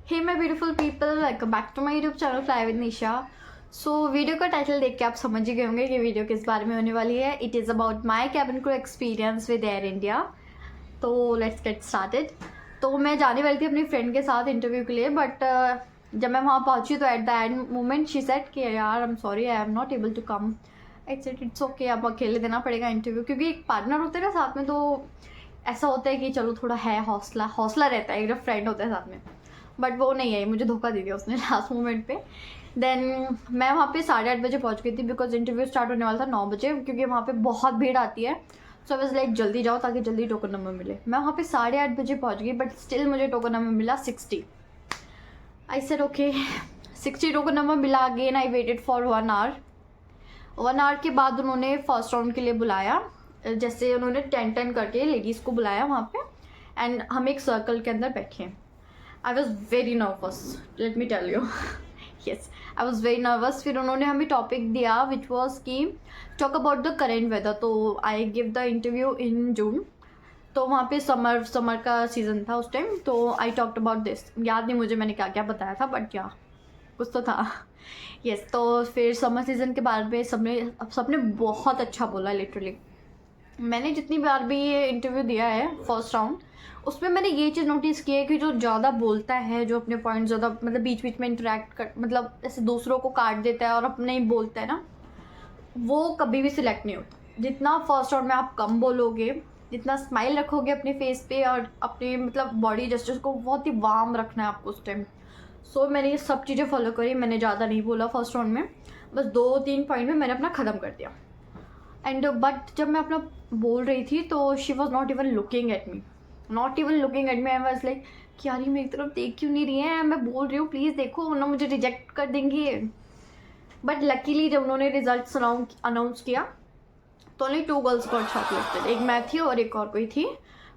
Hey my beautiful people, welcome back to my YouTube channel fly with Nisha. So video का title देख के आप समझ ही गए होंगे कि वीडियो किस बारे में होने वाली है। It is about my cabin crew experience with air India. तो लेट्स गेट स्टार्टेड। तो मैं जाने वाली थी अपनी फ्रेंड के साथ इंटरव्यू के लिए, बट जब मैं वहाँ पहुँची तो at the end moment she said कि यार I am sorry, I am not able to come. I said it's okay, अब अकेले देना पड़ेगा इंटरव्यू, क्योंकि एक पार्टनर होते हैं ना साथ में, तो ऐसा होता है कि चलो थोड़ा है, हौसला हौसला रहता है, एक फ्रेंड होता है साथ में। बट वो नहीं है, मुझे धोखा दे दिया उसने लास्ट मोमेंट पे। देन मैं वहाँ पे 8:30 बजे पहुँच गई थी, बिकॉज इंटरव्यू स्टार्ट होने वाला था 9 बजे, क्योंकि वहाँ पे बहुत भीड़ आती है। सो आई वाज लाइक जल्दी जाओ ताकि जल्दी टोकन नंबर मिले। मैं वहाँ पे 8:30 बजे पहुँच गई, बट स्टिल मुझे टोकन नंबर मिला 60। I said okay, 60 token number मिला। Again I waited for 1 hour. 1 hour के बाद उन्होंने फर्स्ट राउंड के लिए बुलाया। जैसे उन्होंने 10-10 करके लेडीज़ को बुलाया वहाँ पे, एंड हम एक सर्कल के अंदर बैठे। I was very nervous, let me tell you. Yes, I was very nervous. फिर उन्होंने हमें टॉपिक दिया विच वॉज की talk about the current weather. तो I give the interview in June. तो वहाँ पे समर का सीज़न था उस टाइम। तो आई टॉक्ट अबाउट दिस, याद नहीं मुझे मैंने क्या क्या बताया था, बट या कुछ तो था। यस, तो फिर समर सीज़न के बारे में सबने बहुत अच्छा बोला लिटरली। मैंने जितनी बार भी ये इंटरव्यू दिया है फर्स्ट राउंड, उसमें मैंने ये चीज़ नोटिस की है कि जो ज़्यादा बोलता है, जो अपने पॉइंट ज़्यादा मतलब बीच बीच में इंटरेक्ट कर, मतलब ऐसे दूसरों को काट देता है और अपने ही बोलता है ना, वो कभी भी सिलेक्ट नहीं होता। जितना फर्स्ट राउंड में आप कम बोलोगे, जितना स्माइल रखोगे अपने फेस पे और अपने मतलब बॉडी जेस्चर्स को बहुत ही वार्म रखना है आपको उस टाइम। सो मैंने ये सब चीज़ें फॉलो करी। मैंने ज़्यादा नहीं बोला फर्स्ट राउंड में, बस 2-3 पॉइंट में मैंने अपना ख़त्म कर दिया। एंड बट जब मैं अपना बोल रही थी तो she was not even looking at me, not even looking at me. I was like कि यार ये मेरी तरफ देख क्यों नहीं रही है, मैं बोल रही हूँ प्लीज़ देखो, वरना मुझे रिजेक्ट कर देंगे। बट लकीली जब उन्होंने रिजल्ट अनाउंस किया तो ओनली 2 गर्ल्स गॉट शॉर्टलिस्टेड। एक मैं थी और एक और कोई थी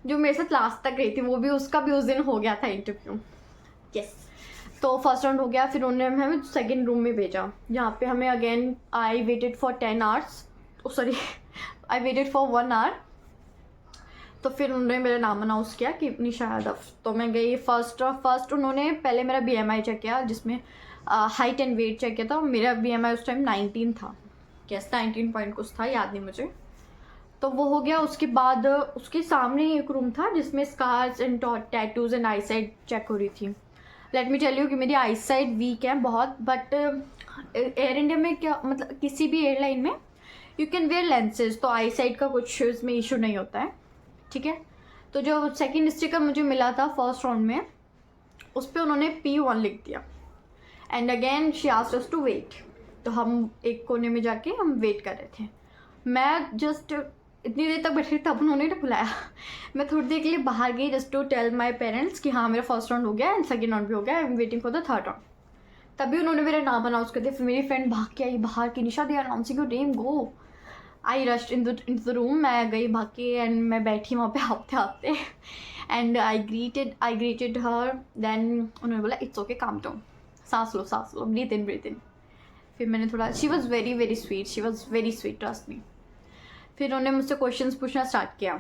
जो मेरे साथ लास्ट तक रही थी, वो भी उसका भी उस दिन हो गया था इंटरव्यू। यस, तो फर्स्ट राउंड हो गया। फिर उन्होंने हमें सेकेंड रूम में भेजा, जहाँ पे हमें again I waited for 10 hours, sorry I waited for 1 hour. तो फिर उन्होंने मेरा नाम अनाउंस किया कि निशा यादव। तो मैं गई। फर्स्ट उन्होंने पहले मेरा BMI चेक किया, जिसमें हाइट एंड वेट चेक किया था। मेरा BMI उस टाइम 19 था, यस 19 पॉइंट कुछ था, याद नहीं मुझे। तो वो हो गया। उसके बाद उसके सामने ही एक रूम था जिसमें scars and tattoos and eyesight check हो रही थी। लेट मी टेल यू कि मेरी आई साइड वीक है बहुत, बट एयर इंडिया में क्या मतलब किसी भी एयरलाइन में यू कैन वेयर लेंसेज, तो आई साइड का कुछ इसमें इशू नहीं होता है, ठीक है। तो जो सेकंड स्टिकर मुझे मिला था फर्स्ट राउंड में, उस पर उन्होंने P1 लिख दिया। And again she asked us to wait. तो हम एक कोने में जाके हम वेट कर रहे थे। मैं जस्ट इतनी देर तक बैठी, तब उन्होंने ना बुलाया। मैं थोड़ी देर के लिए बाहर गई just to tell my parents कि हाँ मेरा फर्स्ट राउंड हो गया एंड सेकेंड राउंड भी हो गया, I am waiting for the third round. तभी उन्होंने मेरा नाम अनाउंस कर दिया। फिर मेरी फ्रेंड भाग के आई बाहर की, Nisha they are announcing your name, go. I rushed in the room. मैं गई भाग के एंड मैं बैठी वहाँ पे हाँफते हाँफते। And I greeted her. Then उन्होंने बोला इट्स ओके, काम डाउन, सांस लो, ब्रीथ इन। फिर मैंने थोड़ा, she was very very sweet, trust me. फिर उन्होंने मुझसे क्वेश्चंस पूछना स्टार्ट किया।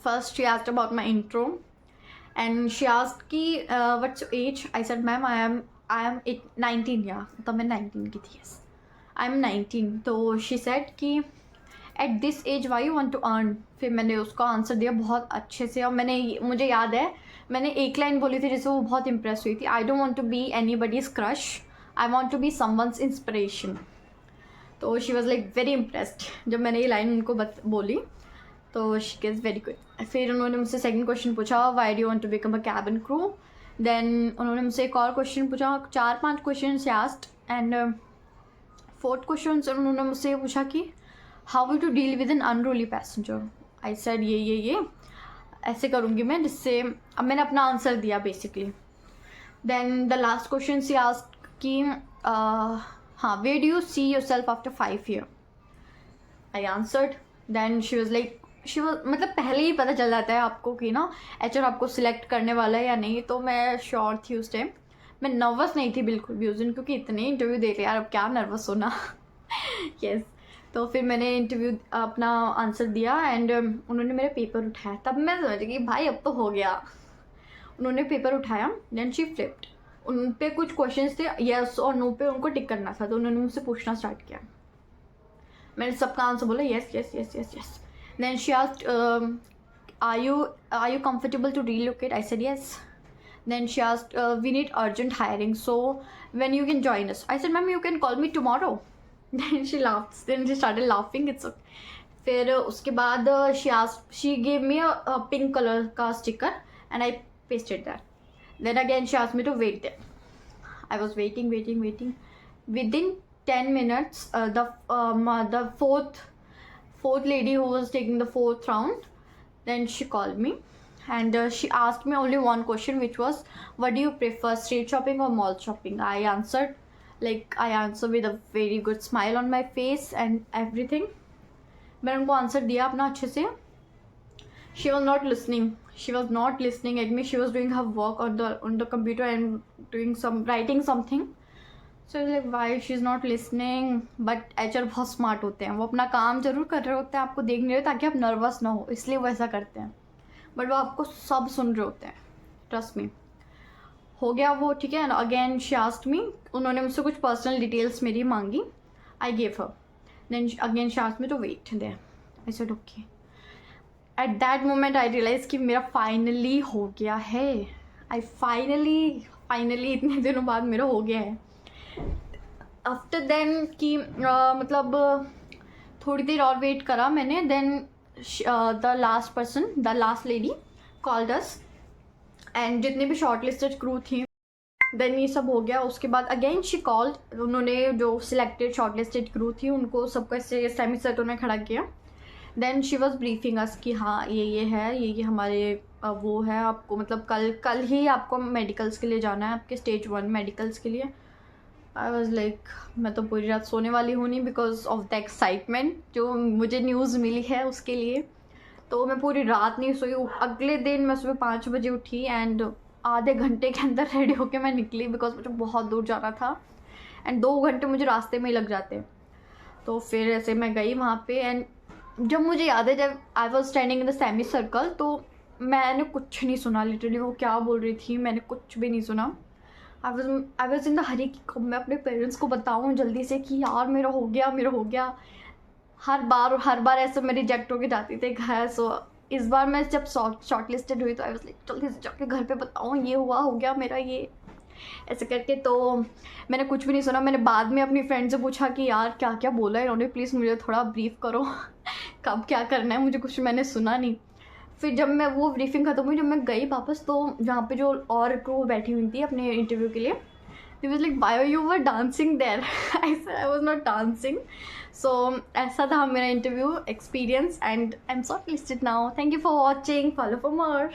First she asked about my intro and she asked कि what's your age. I said ma'am I am 19, या तब मैं 19 की थी, यस आई एम 19। तो शी सेड कि at this age why you want to earn. फिर मैंने उसका आंसर दिया बहुत अच्छे से, और मुझे याद है मैंने एक लाइन बोली थी जिससे वो बहुत इंप्रेस हुई थी। I don't want to be anybody's crush, I want to be someone's inspiration. तो she was like very impressed जब मैंने ये लाइन उनको बोली। तो शी इज़ वेरी गुड। फिर उन्होंने मुझसे सेकंड क्वेश्चन पूछा, why do you want to become a cabin crew. Then उन्होंने मुझसे एक और क्वेश्चन पूछा, 4-5 question asked. And fourth question उन्होंने मुझसे ये पूछा कि how will to deal with an unruly passenger. I said ये ऐसे करूँगी मैं, जिससे अब मैंने अपना आंसर दिया basically. Then the last question she asked कि हाँ where do you see yourself after 5 year. I answered. Then she was मतलब पहले ही पता चल जाता है आपको कि ना HR आपको सिलेक्ट करने वाला है या नहीं। तो मैं श्योर थी उस टाइम, मैं नर्वस नहीं थी बिल्कुल भी उस दिन, क्योंकि इतने इंटरव्यू दे लिया यार, अब क्या नर्वस होना। यस। तो फिर मैंने इंटरव्यू अपना आंसर दिया एंड उन्होंने मेरा पेपर उठाया। तब मैं समझ गई भाई अब तो हो गया। उन्होंने पेपर उठाया, देन शी फ्लिप्ड, उन पे कुछ क्वेश्चंस थे येस और नो पे उनको टिक करना था, तो उन्होंने मुझसे पूछना स्टार्ट किया। मैंने सबका आंसर बोला yes yes yes yes yes. Then she asked are you comfortable to relocate? I said yes. Then she asked we need urgent hiring, so when you can join us? I said ma'am you can call me tomorrow. Then she laughed, then she started laughing. It's okay. फिर उसके बाद she gave me a pink color का sticker and I pasted that. Then again she asked me to wait there. I was waiting. Within 10 minutes the fourth lady who was taking the fourth round, then she called me and she asked me only one question, which was what do you prefer, street shopping or mall shopping? I answered with a very good smile on my face and everything. मैंने उनको answer दिया अपना अच्छे से. She was not listening at me. She was doing her work on the computer and writing something. So I was like, why she's not listening? But HR बहुत smart होते हैं, वो अपना काम जरूर कर रहे होते हैं, आपको देख नहीं रहे ताकि आप नर्वस ना हो, इसलिए वो ऐसा करते हैं. बट वो आपको सब सुन रहे होते हैं, ट्रस्ट मी. हो गया वो, ठीक है. अगेन शी आस्क्ड मी, उन्होंने मुझसे कुछ पर्सनल डिटेल्स मेरी मांगी. I gave her. Then again she asked me to wait there. I said okay. At that moment I realize कि मेरा फाइनली हो गया है. फाइनली इतने दिनों बाद मेरा हो गया है. आफ्टर देन कि मतलब थोड़ी देर और वेट करा मैंने. Then the last lady called us and जितने भी शॉर्ट लिस्टेड क्रू थी, देन ये सब हो गया. उसके बाद अगेन शी कॉल्ड, उन्होंने जो सिलेक्टेड शॉर्ट लिस्टेड क्रू थी उनको सबको ऐसे सेमी सर्कल में खड़ा किया. देन शी वॉज ब्रीफिंग अस कि हाँ ये है, ये हमारे वो है, आपको मतलब कल ही आपको मेडिकल्स के लिए जाना है, आपके स्टेज 1 मेडिकल्स के लिए. आई वॉज लाइक मैं तो पूरी रात सोने वाली हूँ नहीं, बिकॉज ऑफ द एक्साइटमेंट जो मुझे न्यूज़ मिली है उसके लिए. तो मैं पूरी रात नहीं सोई. अगले दिन मैं सुबह 5 बजे उठी एंड आधे घंटे के अंदर रेडी होके मैं निकली, बिकॉज मुझे बहुत दूर जाना था एंड 2 घंटे मुझे रास्ते में ही लग जाते. तो फिर ऐसे मैं गई वहाँ पे एंड जब मुझे याद है, जब I was standing in the semi circle, तो मैंने कुछ नहीं सुना. लिटरली वो क्या बोल रही थी मैंने कुछ भी नहीं सुना. आई वॉज इन द हरी कि मैं अपने पेरेंट्स को बताऊँ जल्दी से कि यार मेरा हो गया. हर बार ऐसे मैं रिजेक्ट होके जाती थी घर. सो इस बार मैं जब शॉर्ट लिस्टेड हुई तो आई वॉज लाइक जल्दी से जाके घर पे बताऊँ ये हो गया मेरा ये, ऐसे करके. तो मैंने कुछ भी नहीं सुना. मैंने बाद में अपनी फ्रेंड से पूछा कि यार क्या क्या बोला है इन्होंने, प्लीज़ मुझे थोड़ा ब्रीफ करो कब क्या करना है, मुझे कुछ मैंने सुना नहीं. फिर जब मैं वो ब्रीफिंग खत्म हुई, जब मैं गई वापस, तो जहाँ पे जो और क्रू बैठी हुई थी अपने इंटरव्यू के लिए, they was like why you were dancing there. I was not dancing. So ऐसा था मेरा interview experience and I am shortlisted now. Thank you for watching. Follow for more.